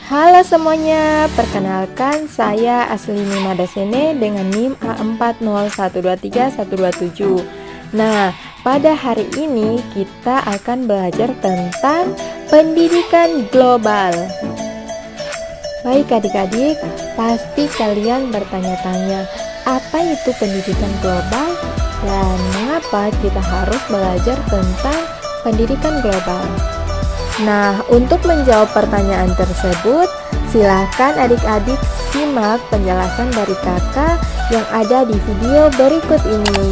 Halo semuanya, perkenalkan saya Aslini Madasene dengan NIM A40123127. Nah, pada hari ini kita akan belajar tentang pendidikan global. Baik adik-adik, pasti kalian bertanya-tanya, apa itu pendidikan global dan mengapa kita harus belajar tentang pendidikan global? Nah, untuk menjawab pertanyaan tersebut, silakan adik-adik simak penjelasan dari kakak yang ada di video berikut ini.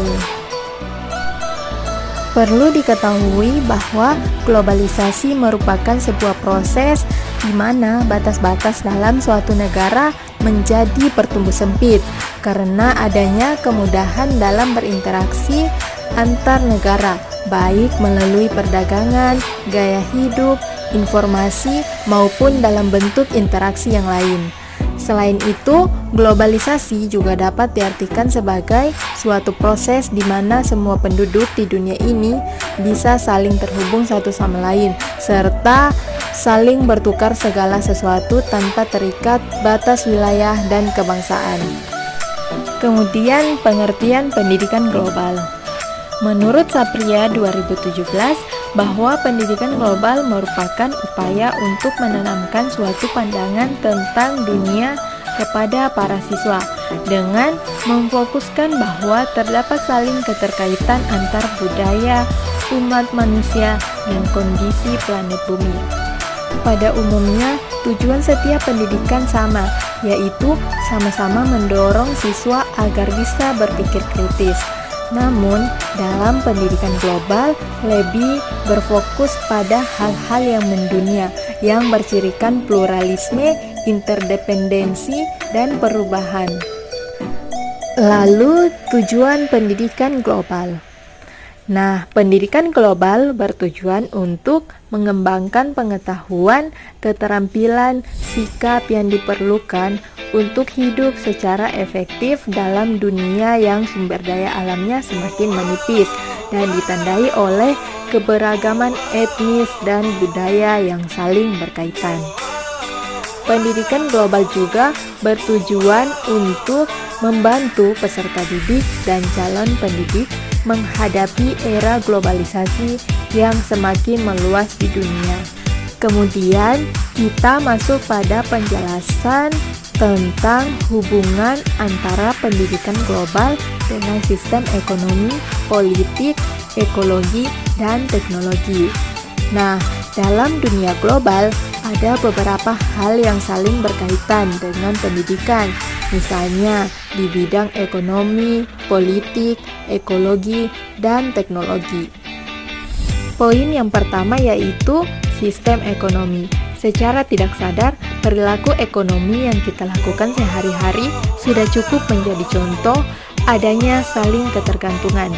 Perlu diketahui bahwa globalisasi merupakan sebuah proses di mana batas-batas dalam suatu negara menjadi bertumbuh sempit karena adanya kemudahan dalam berinteraksi antar negara, baik melalui perdagangan, gaya hidup, informasi, maupun dalam bentuk interaksi yang lain. Selain itu, globalisasi juga dapat diartikan sebagai suatu proses di mana semua penduduk di dunia ini bisa saling terhubung satu sama lain, serta saling bertukar segala sesuatu tanpa terikat batas wilayah dan kebangsaan. Kemudian, pengertian pendidikan global. Menurut Sapria 2017, bahwa pendidikan global merupakan upaya untuk menanamkan suatu pandangan tentang dunia kepada para siswa dengan memfokuskan bahwa terdapat saling keterkaitan antar budaya, umat manusia, dan kondisi planet bumi. Pada umumnya, tujuan setiap pendidikan sama, yaitu sama-sama mendorong siswa agar bisa berpikir kritis. Namun, dalam pendidikan global lebih berfokus pada hal-hal yang mendunia, yang bercirikan pluralisme, interdependensi, dan perubahan. Lalu, tujuan pendidikan global. Nah, pendidikan global bertujuan untuk mengembangkan pengetahuan, keterampilan, sikap yang diperlukan untuk hidup secara efektif dalam dunia yang sumber daya alamnya semakin menipis dan ditandai oleh keberagaman etnis dan budaya yang saling berkaitan. Pendidikan global juga bertujuan untuk membantu peserta didik dan calon pendidik menghadapi era globalisasi yang semakin meluas di dunia. Kemudian, kita masuk pada penjelasan tentang hubungan antara pendidikan global dengan sistem ekonomi, politik, ekologi, dan teknologi. Nah, dalam dunia global, ada beberapa hal yang saling berkaitan dengan pendidikan, misalnya di bidang ekonomi, politik, ekologi, dan teknologi. Poin yang pertama yaitu sistem ekonomi. Secara tidak sadar, perilaku ekonomi yang kita lakukan sehari-hari sudah cukup menjadi contoh adanya saling ketergantungan.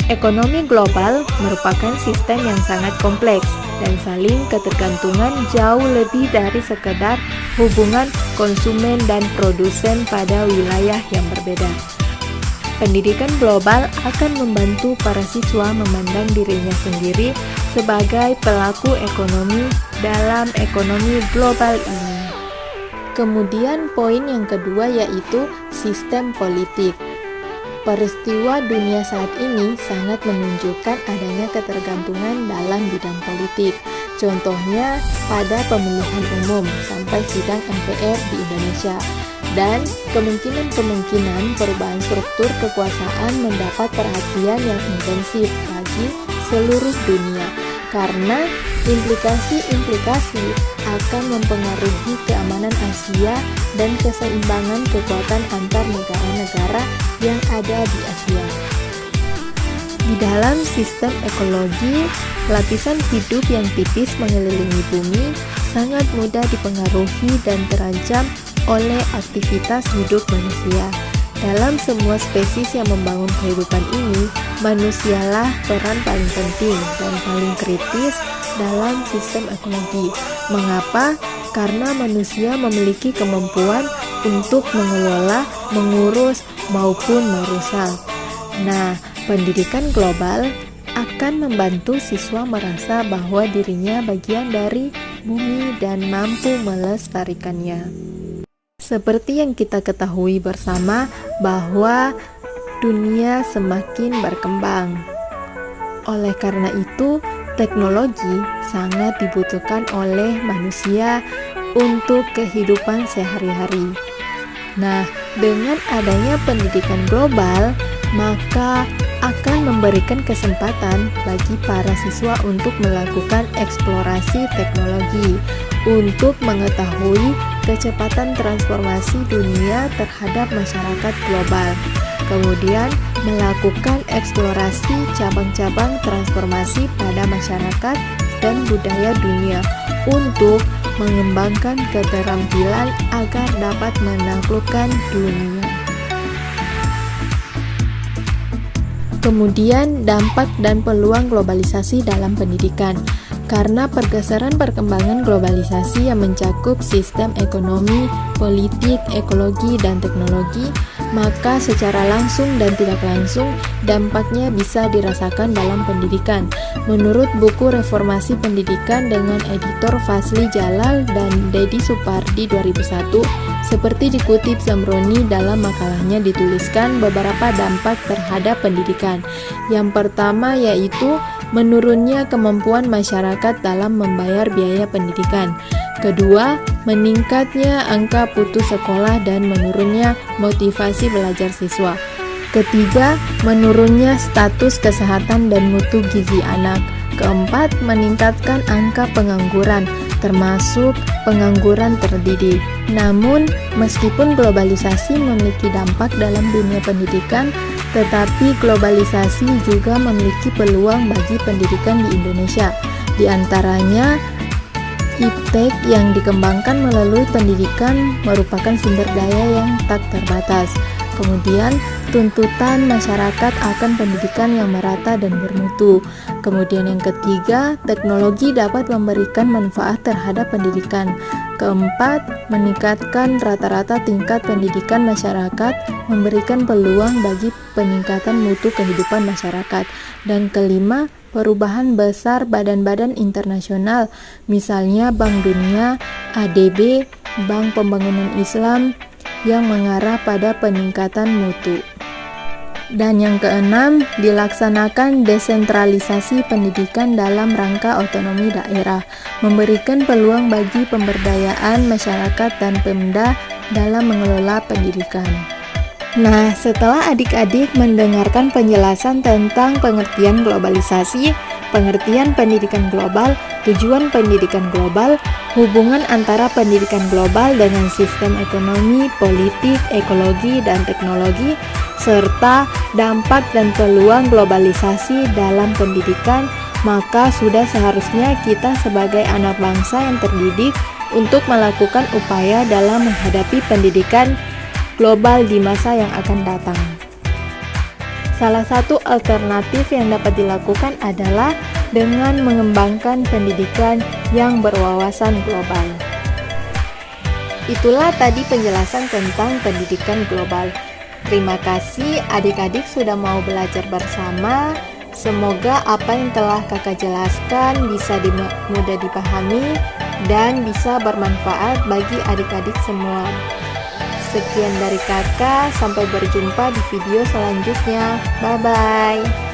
Ekonomi global merupakan sistem yang sangat kompleks dan saling ketergantungan jauh lebih dari sekedar hubungan konsumen dan produsen pada wilayah yang berbeda. Pendidikan global akan membantu para siswa memandang dirinya sendiri sebagai pelaku ekonomi dalam ekonomi global ini. Kemudian poin yang kedua yaitu sistem politik. Peristiwa dunia saat ini sangat menunjukkan adanya ketergantungan dalam bidang politik. Contohnya pada pemilihan umum sampai sidang MPR di Indonesia. Dan kemungkinan perubahan struktur kekuasaan mendapat perhatian yang intensif bagi seluruh dunia karena implikasi-implikasi akan mempengaruhi keamanan Asia dan keseimbangan kekuatan antar negara-negara yang ada di Asia. Di dalam sistem ekologi, lapisan hidup yang tipis mengelilingi bumi sangat mudah dipengaruhi dan terancam oleh aktivitas hidup manusia. Dalam semua spesies yang membangun kehidupan ini, manusialah peran paling penting dan paling kritis dalam sistem ekologi. Mengapa? Karena manusia memiliki kemampuan untuk mengelola, mengurus, maupun merusak. Nah, pendidikan global akan membantu siswa merasa bahwa dirinya bagian dari bumi dan mampu melestarikannya. Seperti yang kita ketahui bersama bahwa dunia semakin berkembang. Oleh karena itu, teknologi sangat dibutuhkan oleh manusia untuk kehidupan sehari-hari. Nah, dengan adanya pendidikan global, maka akan memberikan kesempatan bagi para siswa untuk melakukan eksplorasi teknologi untuk mengetahui kecepatan transformasi dunia terhadap masyarakat global. Kemudian melakukan eksplorasi cabang-cabang transformasi pada masyarakat dan budaya dunia untuk mengembangkan keterampilan agar dapat menaklukkan dunia. Kemudian dampak dan peluang globalisasi dalam pendidikan. Karena pergeseran perkembangan globalisasi yang mencakup sistem ekonomi, politik, ekologi, dan teknologi, maka secara langsung dan tidak langsung dampaknya bisa dirasakan dalam pendidikan. Menurut buku Reformasi Pendidikan dengan editor Fazli Jalal dan Dedi Supardi 2001, seperti dikutip Zamroni dalam makalahnya dituliskan beberapa dampak terhadap pendidikan. Yang pertama yaitu menurunnya kemampuan masyarakat dalam membayar biaya pendidikan. Kedua, meningkatnya angka putus sekolah dan menurunnya motivasi belajar siswa. Ketiga, menurunnya status kesehatan dan mutu gizi anak. Keempat, meningkatkan angka pengangguran, termasuk pengangguran terdidik. Namun, meskipun globalisasi memiliki dampak dalam dunia pendidikan, tetapi globalisasi juga memiliki peluang bagi pendidikan di Indonesia. Di antaranya, iptek yang dikembangkan melalui pendidikan merupakan sumber daya yang tak terbatas. Kemudian, tuntutan masyarakat akan pendidikan yang merata dan bermutu. Kemudian yang ketiga, teknologi dapat memberikan manfaat terhadap pendidikan. Keempat, meningkatkan rata-rata tingkat pendidikan masyarakat, memberikan peluang bagi peningkatan mutu kehidupan masyarakat. Dan kelima, perubahan besar badan-badan internasional, misalnya Bank Dunia, ADB, Bank Pembangunan Islam, yang mengarah pada peningkatan mutu. Dan yang keenam, dilaksanakan desentralisasi pendidikan dalam rangka otonomi daerah, memberikan peluang bagi pemberdayaan masyarakat dan Pemda dalam mengelola pendidikan. Nah, setelah adik-adik mendengarkan penjelasan tentang pengertian globalisasi, pengertian pendidikan global, tujuan pendidikan global, hubungan antara pendidikan global dengan sistem ekonomi, politik, ekologi, dan teknologi, serta dampak dan peluang globalisasi dalam pendidikan, maka sudah seharusnya kita sebagai anak bangsa yang terdidik untuk melakukan upaya dalam menghadapi pendidikan global di masa yang akan datang. Salah satu alternatif yang dapat dilakukan adalah dengan mengembangkan pendidikan yang berwawasan global. Itulah tadi penjelasan tentang pendidikan global. Terima kasih adik-adik sudah mau belajar bersama. Semoga apa yang telah kakak jelaskan bisa mudah dipahami dan bisa bermanfaat bagi adik-adik semua. Sekian dari kakak, sampai berjumpa di video selanjutnya. Bye-bye.